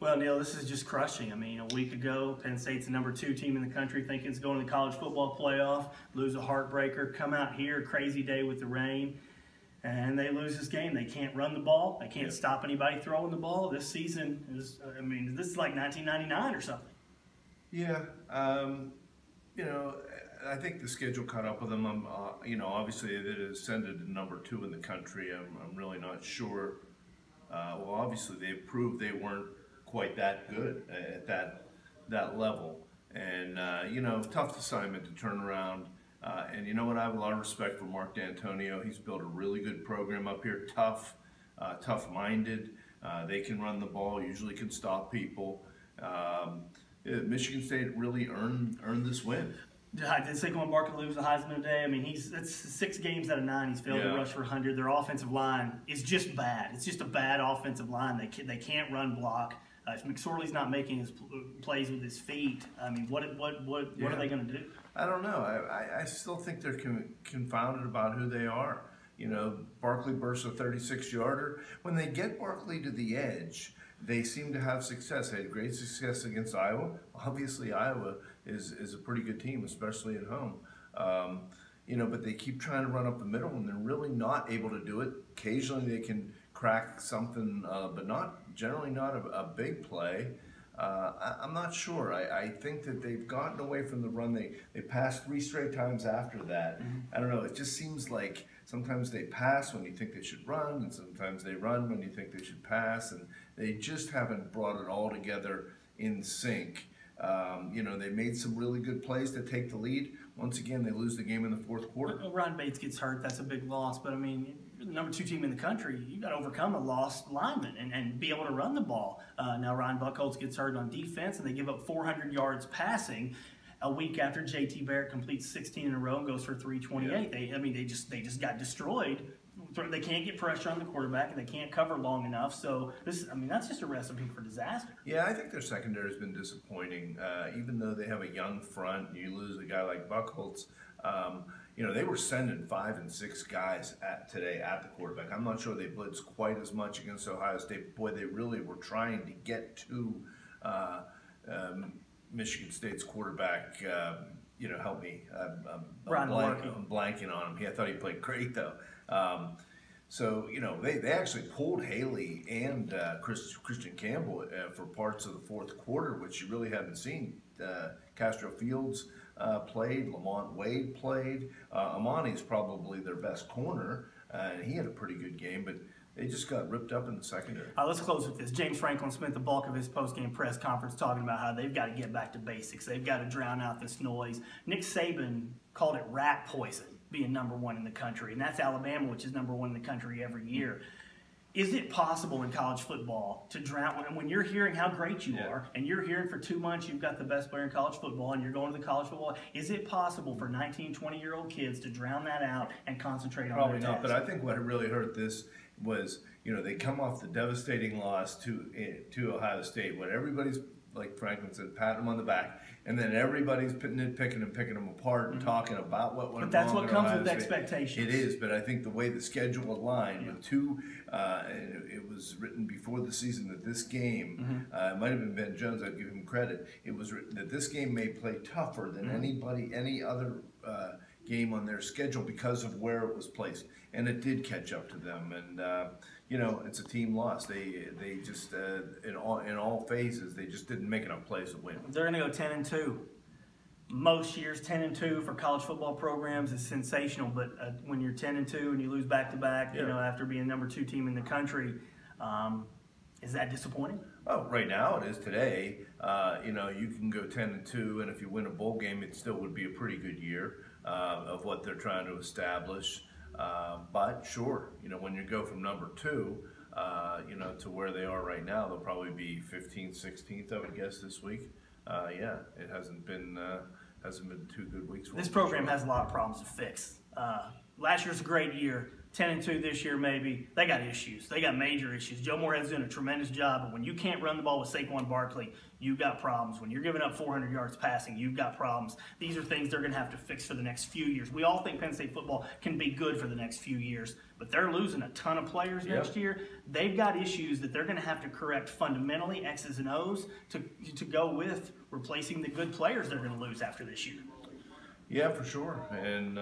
Well, Neil, this is just crushing. I mean, a week ago, Penn State's the #2 team in the country, thinking it's going to the college football playoff, lose a heartbreaker, come out here, crazy day with the rain, and they lose this game. They can't run the ball. They can't stop anybody throwing the ball. This season is, I mean, this is like 1999 or something. Yeah, you know, I think the schedule caught up with them. You know, obviously it ascended to #2 in the country. I'm really not sure. Well, obviously they proved they weren't quite that good at that level, and you know, tough assignment to turn around. And you know what? I have a lot of respect for Mark D'Antonio. He's built a really good program up here. Tough-minded. They can run the ball. Usually can stop people. Michigan State really earned this win. Did Saquon Barkley lose the Heisman today? I mean, that's 6 games out of 9 he's failed to rush for 100. Their offensive line is just bad. It's just a bad offensive line. They can't run block. If McSorley's not making his plays with his feet, I mean, what are they going to do? I don't know. I still think they're confounded about who they are. You know, Barkley bursts a 36-yarder. When they get Barkley to the edge, they seem to have success. They had great success against Iowa. Obviously, Iowa is a pretty good team, especially at home. You know, but they keep trying to run up the middle, and they're really not able to do it. Occasionally, they can crack something, but generally not a big play. I'm not sure. I think that they've gotten away from the run. They passed 3 straight times after that. I don't know. It just seems like sometimes they pass when you think they should run, and sometimes they run when you think they should pass, and they just haven't brought it all together in sync. You know, they made some really good plays to take the lead. Once again, they lose the game in the 4th quarter. Ron Bates gets hurt. That's a big loss. But, I mean, you're the #2 team in the country. You've got to overcome a lost lineman and be able to run the ball. Now, Ryan Buchholz gets hurt on defense, and they give up 400 yards passing a week after J.T. Barrett completes 16 in a row and goes for 328. They just got destroyed. They can't get pressure on the quarterback, and they can't cover long enough. So that's just a recipe for disaster. Yeah, I think their secondary has been disappointing. Even though they have a young front, you lose a guy like Buchholz. You know, they were sending 5 and 6 guys today at the quarterback. I'm not sure they blitzed quite as much against Ohio State. Boy, they really were trying to get to Michigan State's quarterback. You know, help me. I'm blanking on him. I thought he played great, though. So, you know, they actually pulled Haley and Christian Campbell for parts of the 4th quarter, which you really haven't seen. Castro Fields played, Lamont Wade played. Amani's probably their best corner, and he had a pretty good game, but they just got ripped up in the secondary. Let's close with this. James Franklin spent the bulk of his post-game press conference talking about how they've got to get back to basics. They've got to drown out this noise. Nick Saban called it rat poison, being #1 in the country, and that's Alabama, which is #1 in the country every year. Is it possible in college football to drown, when you're hearing how great you are, and you're hearing for 2 months you've got the best player in college football, and you're going to the college football, is it possible for 19, 20-year-old kids to drown that out and concentrate on Probably their not, task? but I think what really hurt this was, you know, they come off the devastating loss to Ohio State, when everybody's, like Franklin said, patting them on the back, and then everybody's nitpicking and picking them apart and talking about what went wrong. But that's what comes with State. expectations. It is, but I think the way the schedule aligned with 2, it was written before the season that this game, it might have been Ben Jones, I'd give him credit, it was written that this game may play tougher than any other game on their schedule because of where it was placed. And it did catch up to them, and you know, it's a team loss. They just in all phases they just didn't make enough plays to win. They're going to go 10-2. Most years 10-2 for college football programs is sensational, but when you're 10-2 and you lose back-to-back, you know, after being #2 team in the country, is that disappointing? Oh, right now it is today. You know, you can go 10-2, and if you win a bowl game, it still would be a pretty good year of what they're trying to establish. But sure, you know, when you go from #2, you know, to where they are right now, they'll probably be 15th, 16th, I would guess, this week. Yeah, it hasn't been 2 good weeks for them. This program has a lot of problems to fix. Last year's a great year. 10-2 this year, maybe. They got issues. They got major issues. Joe Moorhead's doing a tremendous job, but when you can't run the ball with Saquon Barkley, you've got problems. When you're giving up 400 yards passing, you've got problems. These are things they're going to have to fix for the next few years. We all think Penn State football can be good for the next few years, but they're losing a ton of players next year. They've got issues that they're going to have to correct fundamentally, X's and O's, to go with replacing the good players they're going to lose after this year. Yeah, for sure. And,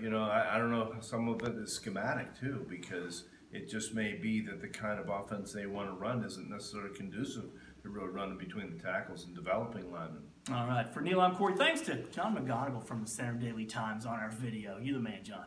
you know, I don't know, some of it is schematic too, because it just may be that the kind of offense they want to run isn't necessarily conducive to really running between the tackles and developing linemen. All right. For Neil, I'm Corey. Thanks to John McGonigal from the Center Daily Times on our video. You the man, John.